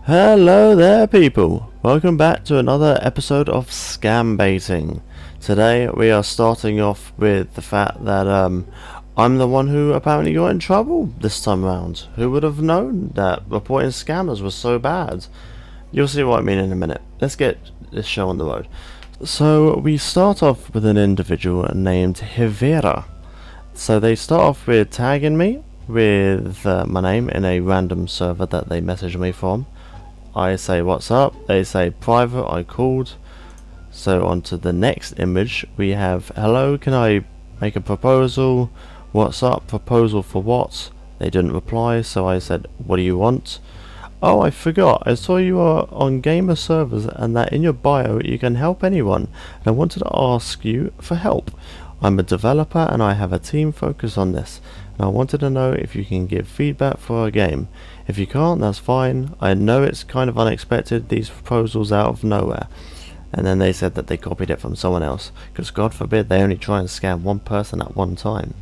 Hello there people, welcome back to another episode of Scam Baiting. Today we are starting off with the fact that I'm the one who apparently got in trouble this time around. Who would have known that reporting scammers was so bad? You'll see what I mean in a minute. Let's get this show on the road. So we start off with an individual named Hivera. So they start off with tagging me with my name in a random server that they message me from. I say what's up, they say private, I called. So on to the next image we have hello, can I make a proposal? What's up, proposal for what? They didn't reply, so I said what do you want? Oh, I forgot, I saw you are on gamer servers and that in your bio you can help anyone, and I wanted to ask you for help. I'm a developer and I have a team focused on this, and I wanted to know if you can give feedback for a game. If you can't, that's fine. I know it's kind of unexpected, these proposals out of nowhere. And then they said that they copied it from someone else, because God forbid they only try and scam one person at one time.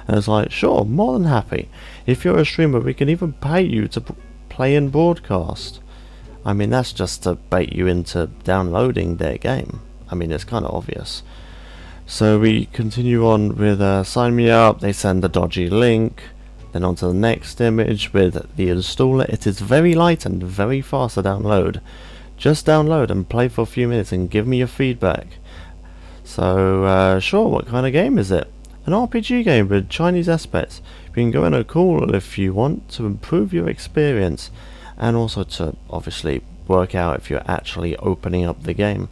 And it's like, sure, more than happy. If you're a streamer, we can even pay you to play and broadcast. I mean, that's just to bait you into downloading their game. I mean, it's kind of obvious. So we continue on with sign me up, they send a dodgy link. Then on to the next image with the installer. It is very light and very fast to download. Just download and play for a few minutes and give me your feedback. So sure, what kind of game is it? An RPG game with Chinese aspects. You can go in a call if you want to improve your experience, and also to obviously work out if you're actually opening up the game.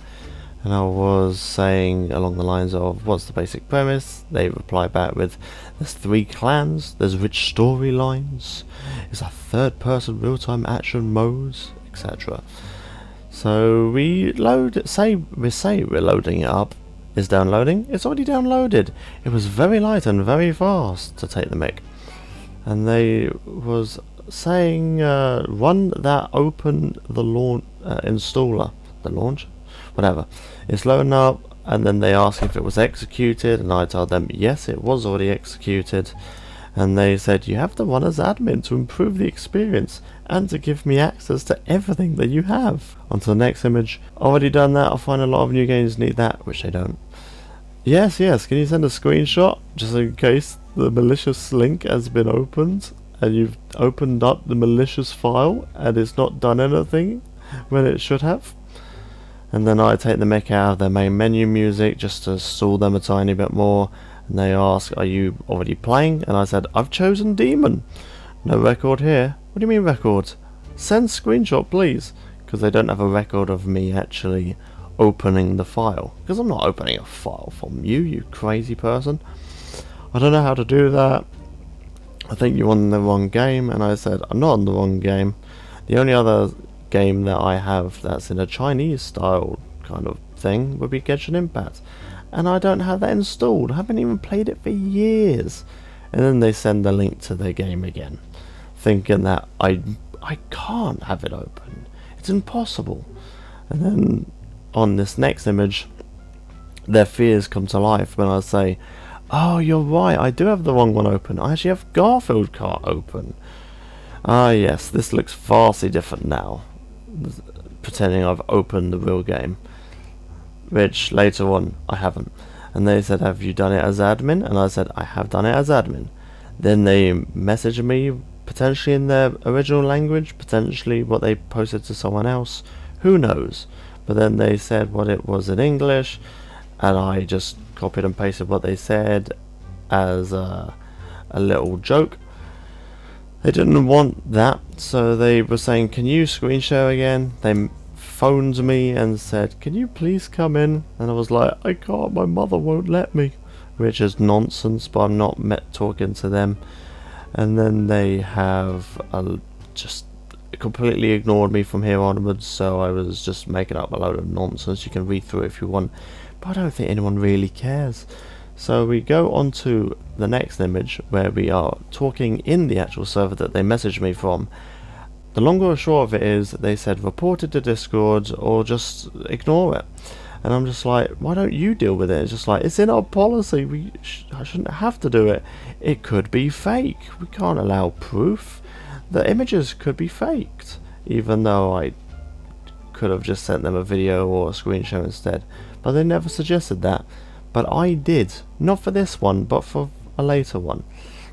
And I was saying along the lines of what's the basic premise? They reply back with there's 3 clans, there's rich storylines, it's a third person real-time action modes, etc. So we say we're loading it up. It's downloading. It's already downloaded. It was very light and very fast to take the mic. And they was saying run that open the launch installer. The launch? Whatever. It's loading up, and then they asked if it was executed, and I told them yes, it was already executed. And they said you have to run as admin to improve the experience and to give me access to everything that you have. On to the next image. Already done that. I find a lot of new games need that, which they don't. Yes, can you send a screenshot just in case the malicious link has been opened and you've opened up the malicious file and it's not done anything when it should have? And then I take the mic out of their main menu music just to stall them a tiny bit more. And they ask, are you already playing? And I said, I've chosen Demon. No record here. What do you mean record? Send screenshot please. Because they don't have a record of me actually opening the file. Because I'm not opening a file from you, you crazy person. I don't know how to do that. I think you're on the wrong game. And I said, I'm not on the wrong game. The only other game that I have that's in a Chinese style kind of thing would be Genshin Impact, and I don't have that installed. I haven't even played it for years. And then they send the link to their game again, thinking that I can't have it open, it's impossible. And then on this next image their fears come to life when I say, oh, you're right, I do have the wrong one open. I actually have Garfield Kart open. Ah yes, this looks vastly different now, pretending I've opened the real game, which later on I haven't. And they said, have you done it as admin? And I said, I have done it as admin. Then they messaged me, potentially in their original language, potentially what they posted to someone else, who knows. But then they said what it was in English, and I just copied and pasted what they said as a little joke. They didn't want that, so they were saying, can you screen share again? They phoned me and said, can you please come in? And I was like, I can't, my mother won't let me. Which is nonsense, but I'm not talking to them. And then they have just completely ignored me from here onwards, so I was just making up a load of nonsense. You can read through it if you want, but I don't think anyone really cares. So we go on to the next image where we are talking in the actual server that they messaged me from. The long or short of it is they said report it to Discord or just ignore it. And I'm just like, why don't you deal with it? It's just like, it's in our policy, I shouldn't have to do it. It could be fake, we can't allow proof. The images could be faked. even though I could have just sent them a video or a screenshot instead, but they never suggested that. But I did, not for this one, but for a later one.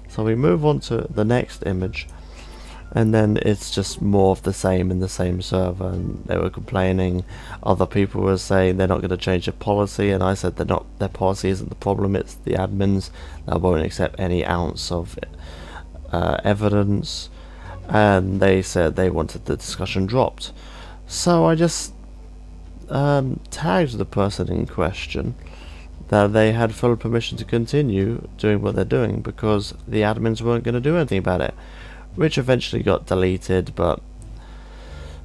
So we move on to the next image, and then it's just more of the same in the same server, and they were complaining. Other people were saying they're not going to change their policy, and I said their policy isn't the problem, it's the admins that won't accept any ounce of evidence, and they said they wanted the discussion dropped. So I just tagged the person in question that they had full permission to continue doing what they're doing because the admins weren't going to do anything about it, which eventually got deleted, but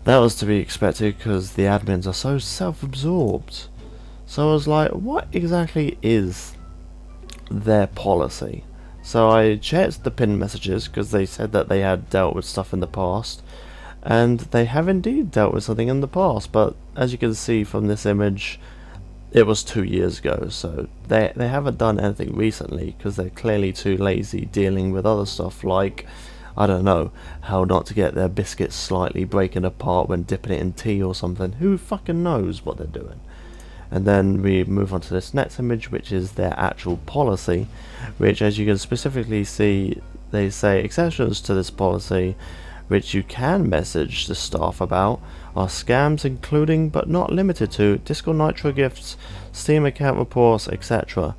that was to be expected because the admins are so self-absorbed. So I was like, what exactly is their policy? So I checked the pinned messages because they said that they had dealt with stuff in the past, and they have indeed dealt with something in the past, but as you can see from this image, it was 2 years ago, so they haven't done anything recently because they're clearly too lazy dealing with other stuff like, I don't know, how not to get their biscuits slightly breaking apart when dipping it in tea or something. Who fucking knows what they're doing? And then we move on to this next image, which is their actual policy, which, as you can specifically see, they say exceptions to this policy, which you can message the staff about, are scams including but not limited to Discord Nitro gifts, Steam account reports, etc.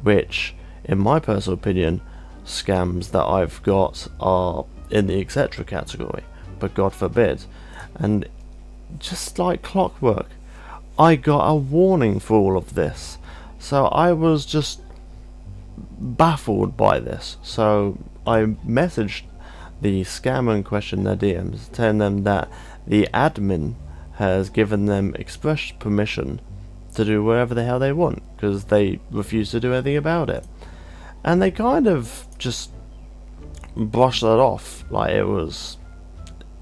Which, in my personal opinion, scams that I've got are in the etc. category, but God forbid. And just like clockwork, I got a warning for all of this, so I was just baffled by this. So I messaged the scammer in question their DMs, telling them that the admin has given them express permission to do whatever the hell they want because they refuse to do anything about it. And they kind of just brushed that off like it was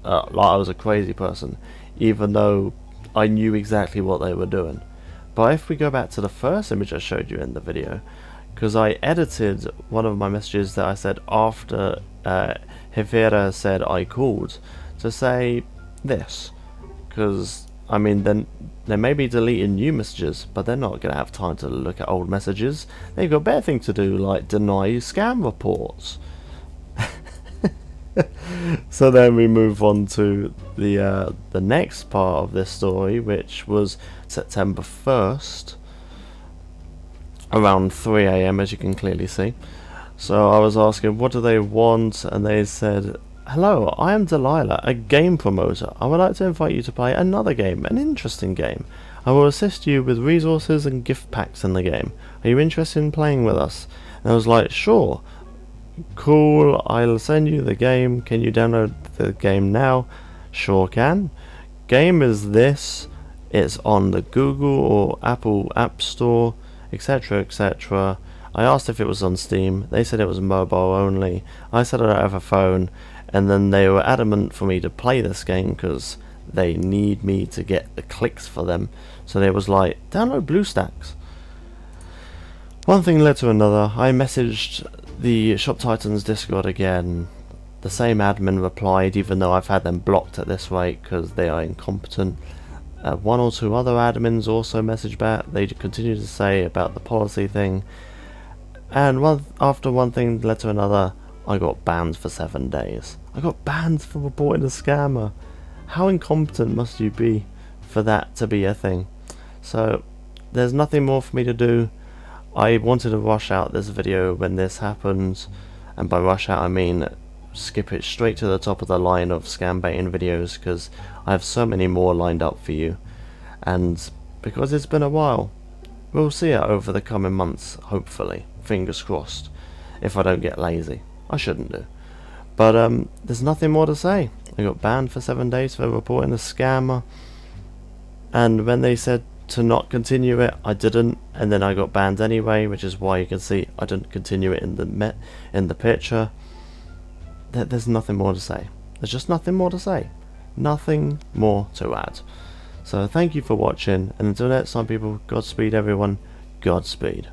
like I was a crazy person, even though I knew exactly what they were doing. But if we go back to the first image I showed you in the video, because I edited one of my messages that I said after Hevera said I called, to say this, because I mean then they may be deleting new messages, but they're not going to have time to look at old messages. They've got better things to do, like deny scam reports. So then we move on to the next part of this story, which was September 1st, around 3 AM, as you can clearly see. So I was asking, what do they want? And they said, hello, I am Delilah, a game promoter. I would like to invite you to play another game, an interesting game. I will assist you with resources and gift packs in the game. Are you interested in playing with us? And I was like, sure. Cool, I'll send you the game. Can you download the game now? Sure can. Game is this. It's on the Google or Apple App Store, etc, etc. I asked if it was on Steam. They said it was mobile only. I said I don't have a phone, and then they were adamant for me to play this game because they need me to get the clicks for them. So they was like, download BlueStacks. One thing led to another. I messaged the Shop Titans Discord again. The same admin replied, even though I've had them blocked at this rate because they are incompetent. One or two other admins also messaged back. They continue to say about the policy thing. And after one thing led to another, I got banned for 7 days. I got banned for reporting a scammer. How incompetent must you be for that to be a thing? So there's nothing more for me to do. I wanted to rush out this video when this happened, and by rush out I mean skip it straight to the top of the line of scam baiting videos, because I have so many more lined up for you, and because it's been a while, we'll see it over the coming months, hopefully, fingers crossed, if I don't get lazy. I shouldn't do. But there's nothing more to say. I got banned for 7 days for reporting a scammer, and when they said to not continue it, I didn't, and then I got banned anyway, which is why you can see I didn't continue it in the picture. There's nothing more to say. There's just nothing more to say. Nothing more to add. So thank you for watching, and until next time people, Godspeed everyone, Godspeed.